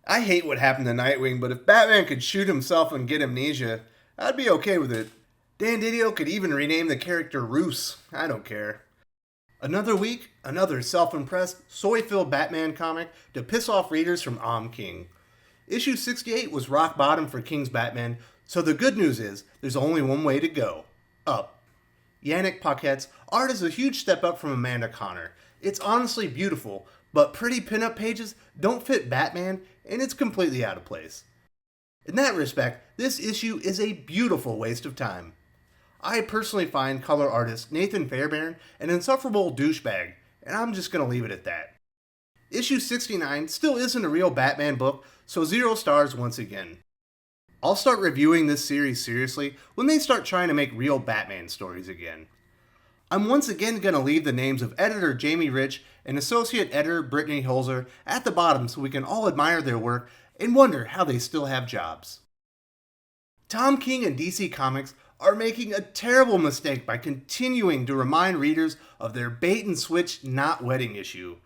I hate what happened to Nightwing, but if Batman could shoot himself and get amnesia, I'd be okay with it. Dan Didio could even rename the character Roos. I don't care. Another week, another self impressed, soy filled Batman comic to piss off readers from King. Issue 68 was rock bottom for King's Batman, so the good news is there's only one way to go up. Yanick Paquette's art is a huge step up from Amanda Connor. It's honestly beautiful, but pretty pinup pages don't fit Batman, and it's completely out of place. In that respect, this issue is a beautiful waste of time. I personally find color artist Nathan Fairbairn an insufferable douchebag, and I'm just going to leave it at that. Issue 69 still isn't a real Batman book, so 0 stars once again. I'll start reviewing this series seriously when they start trying to make real Batman stories again. I'm once again going to leave the names of editor Jamie Rich and associate editor Brittany Holzer at the bottom so we can all admire their work and wonder how they still have jobs. Tom King and DC Comics are making a terrible mistake by continuing to remind readers of their bait and switch not wedding issue.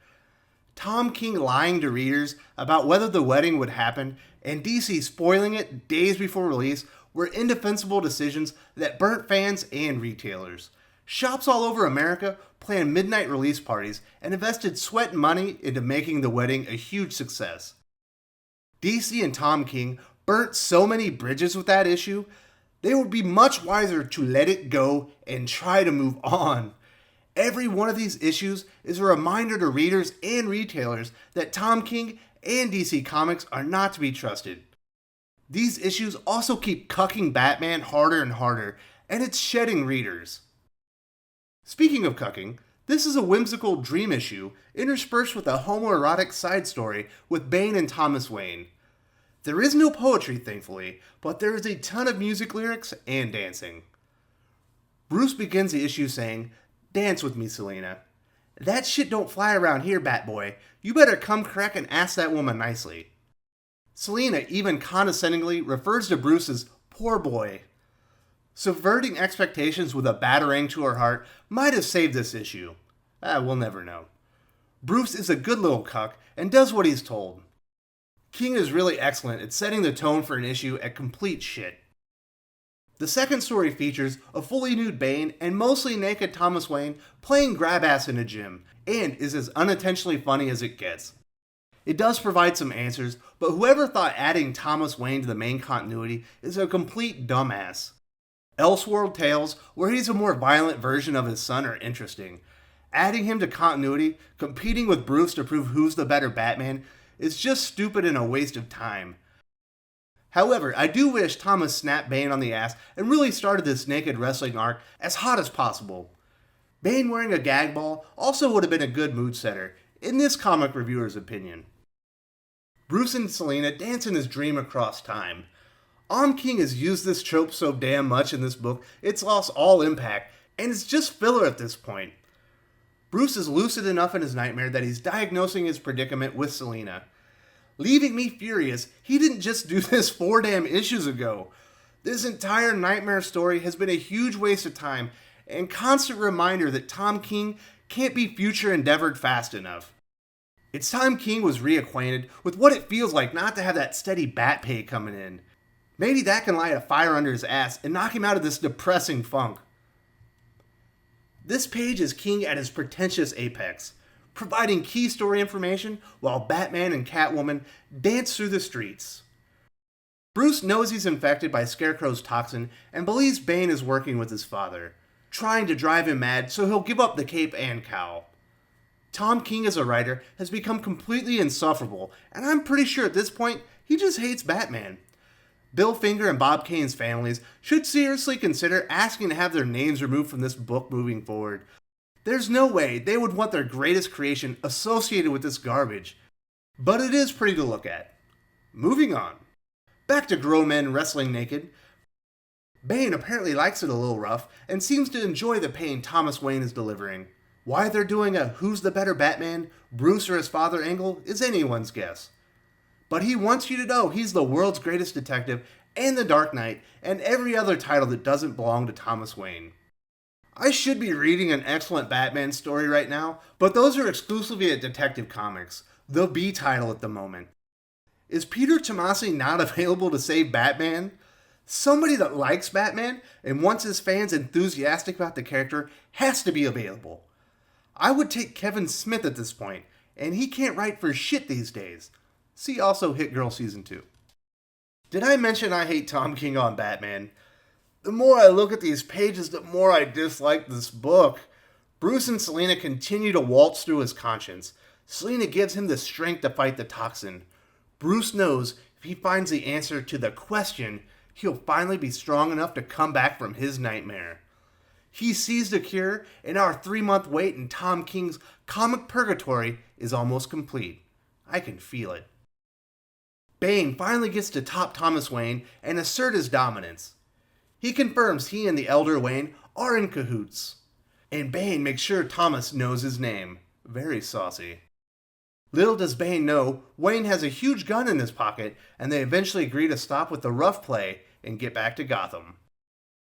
Tom King lying to readers about whether the wedding would happen and DC spoiling it days before release were indefensible decisions that burnt fans and retailers. Shops all over America planned midnight release parties and invested sweat and money into making the wedding a huge success. DC and Tom King burnt so many bridges with that issue, they would be much wiser to let it go and try to move on. Every one of these issues is a reminder to readers and retailers that Tom King and DC Comics are not to be trusted. These issues also keep cucking Batman harder and harder, and it's shedding readers. Speaking of cucking, this is a whimsical dream issue interspersed with a homoerotic side story with Bane and Thomas Wayne. There is no poetry, thankfully, but there is a ton of music lyrics and dancing. Bruce begins the issue saying, "Dance with me, Selina. That shit don't fly around here, Batboy. You better come correct and ask that woman nicely." Selina even condescendingly refers to Bruce as poor boy. Subverting expectations with a batarang to her heart might have saved this issue. We'll never know. Bruce is a good little cuck and does what he's told. King is really excellent at setting the tone for an issue at complete shit. The second story features a fully nude Bane and mostly naked Thomas Wayne playing grab ass in a gym, and is as unintentionally funny as it gets. It does provide some answers, but whoever thought adding Thomas Wayne to the main continuity is a complete dumbass. Elseworld tales, where he's a more violent version of his son, are interesting. Adding him to continuity, competing with Bruce to prove who's the better Batman, is just stupid and a waste of time. However, I do wish Thomas snapped Bane on the ass and really started this naked wrestling arc as hot as possible. Bane wearing a gag ball also would have been a good mood setter, in this comic reviewer's opinion. Bruce and Selina dance in his dream across time. King has used this trope so damn much in this book, it's lost all impact, and it's just filler at this point. Bruce is lucid enough in his nightmare that he's diagnosing his predicament with Selina. Leaving me furious, he didn't just do this 4 damn issues ago. This entire nightmare story has been a huge waste of time, and constant reminder that Tom King can't be future endeavored fast enough. It's time King was reacquainted with what it feels like not to have that steady bat pay coming in. Maybe that can light a fire under his ass and knock him out of this depressing funk. This page is King at his pretentious apex, providing key story information while Batman and Catwoman dance through the streets. Bruce knows he's infected by Scarecrow's toxin and believes Bane is working with his father, trying to drive him mad so he'll give up the cape and cowl. Tom King as a writer has become completely insufferable, and I'm pretty sure at this point he just hates Batman. Bill Finger and Bob Kane's families should seriously consider asking to have their names removed from this book moving forward. There's no way they would want their greatest creation associated with this garbage. But it is pretty to look at. Moving on. Back to grown men wrestling naked. Bane apparently likes it a little rough and seems to enjoy the pain Thomas Wayne is delivering. Why they're doing a who's the better Batman, Bruce or his father angle is anyone's guess. But he wants you to know he's the world's greatest detective and the Dark Knight and every other title that doesn't belong to Thomas Wayne. I should be reading an excellent Batman story right now, but those are exclusively at Detective Comics, the B title at the moment. Is Peter Tomasi not available to save Batman? Somebody that likes Batman and wants his fans enthusiastic about the character has to be available. I would take Kevin Smith at this point, and he can't write for shit these days. See also Hit Girl Season 2. Did I mention I hate Tom King on Batman? The more I look at these pages, the more I dislike this book. Bruce and Selina continue to waltz through his conscience. Selina gives him the strength to fight the toxin. Bruce knows if he finds the answer to the question, he'll finally be strong enough to come back from his nightmare. He sees the cure, and our 3-month wait in Tom King's comic purgatory is almost complete. I can feel it. Bane finally gets to top Thomas Wayne and assert his dominance. He confirms he and the Elder Wayne are in cahoots. And Bane makes sure Thomas knows his name. Very saucy. Little does Bane know, Wayne has a huge gun in his pocket, and they eventually agree to stop with the rough play and get back to Gotham.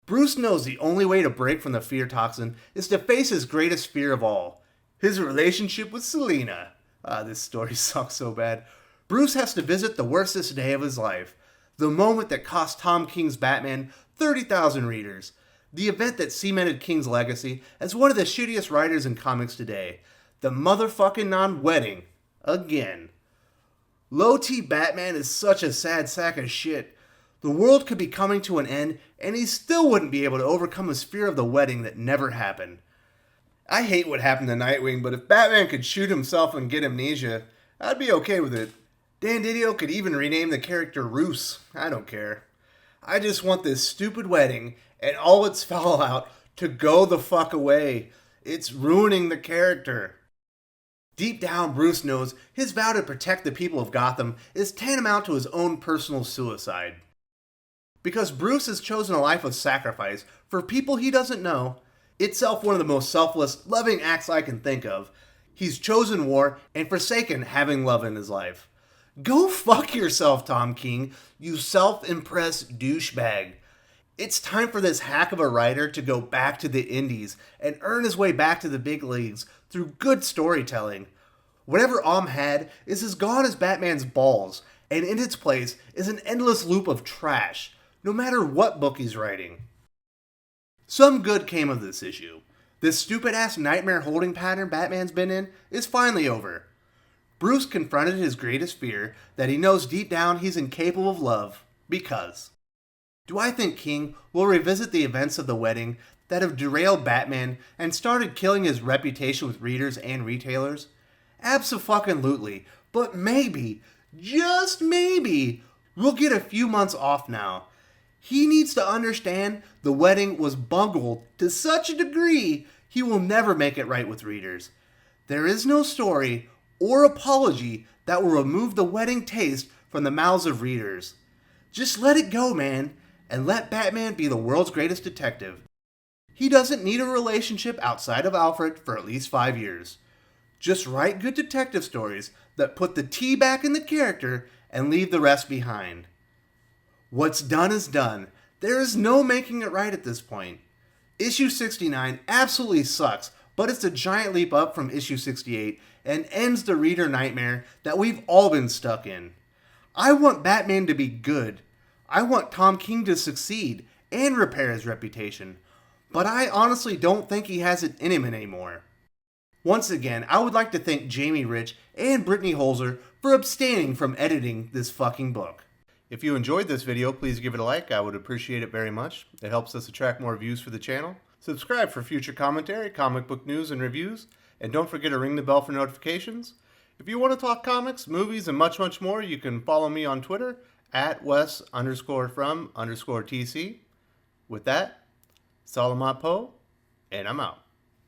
Bruce knows the only way to break from the fear toxin is to face his greatest fear of all, his relationship with Selina. This story sucks so bad. Bruce has to visit the worstest day of his life, the moment that cost Tom King's Batman 30,000 readers, the event that cemented King's legacy as one of the shittiest writers in comics today, the motherfucking non-wedding, again. Low-T Batman is such a sad sack of shit. The world could be coming to an end, and he still wouldn't be able to overcome his fear of the wedding that never happened. I hate what happened to Nightwing, but if Batman could shoot himself and get amnesia, I'd be okay with it. Dan Didio could even rename the character Roos. I don't care. I just want this stupid wedding and all its fallout to go the fuck away. It's ruining the character. Deep down, Bruce knows his vow to protect the people of Gotham is tantamount to his own personal suicide. Because Bruce has chosen a life of sacrifice for people he doesn't know, itself one of the most selfless, loving acts I can think of, he's chosen war and forsaken having love in his life. Go fuck yourself, Tom King, you self-impressed douchebag. It's time for this hack of a writer to go back to the indies and earn his way back to the big leagues through good storytelling. Whatever had is as gone as Batman's balls, and in its place is an endless loop of trash, no matter what book he's writing. Some good came of this issue. This stupid-ass nightmare holding pattern Batman's been in is finally over. Bruce confronted his greatest fear, that he knows deep down he's incapable of love, because. Do I think King will revisit the events of the wedding that have derailed Batman and started killing his reputation with readers and retailers? Abso-fucking-lutely, but maybe, just maybe, we'll get a few months off now. He needs to understand the wedding was bungled to such a degree he will never make it right with readers. There is no story or apology that will remove the wedding taste from the mouths of readers. Just let it go, man, and let Batman be the world's greatest detective. He doesn't need a relationship outside of Alfred for at least 5 years. Just write good detective stories that put the T back in the character and leave the rest behind. What's done is done. There is no making it right at this point. Issue 69 absolutely sucks, but it's a giant leap up from issue 68 and ends the reader nightmare that we've all been stuck in. I want Batman to be good. I want Tom King to succeed and repair his reputation. But I honestly don't think he has it in him anymore. Once again, I would like to thank Jamie Rich and Brittany Holzer for abstaining from editing this fucking book. If you enjoyed this video, please give it a like. I would appreciate it very much. It helps us attract more views for the channel. Subscribe for future commentary, comic book news, and reviews. And don't forget to ring the bell for notifications. If you want to talk comics, movies, and much, much more, you can follow me on Twitter at Wes_from_TC. With that, Salamat Po, and I'm out.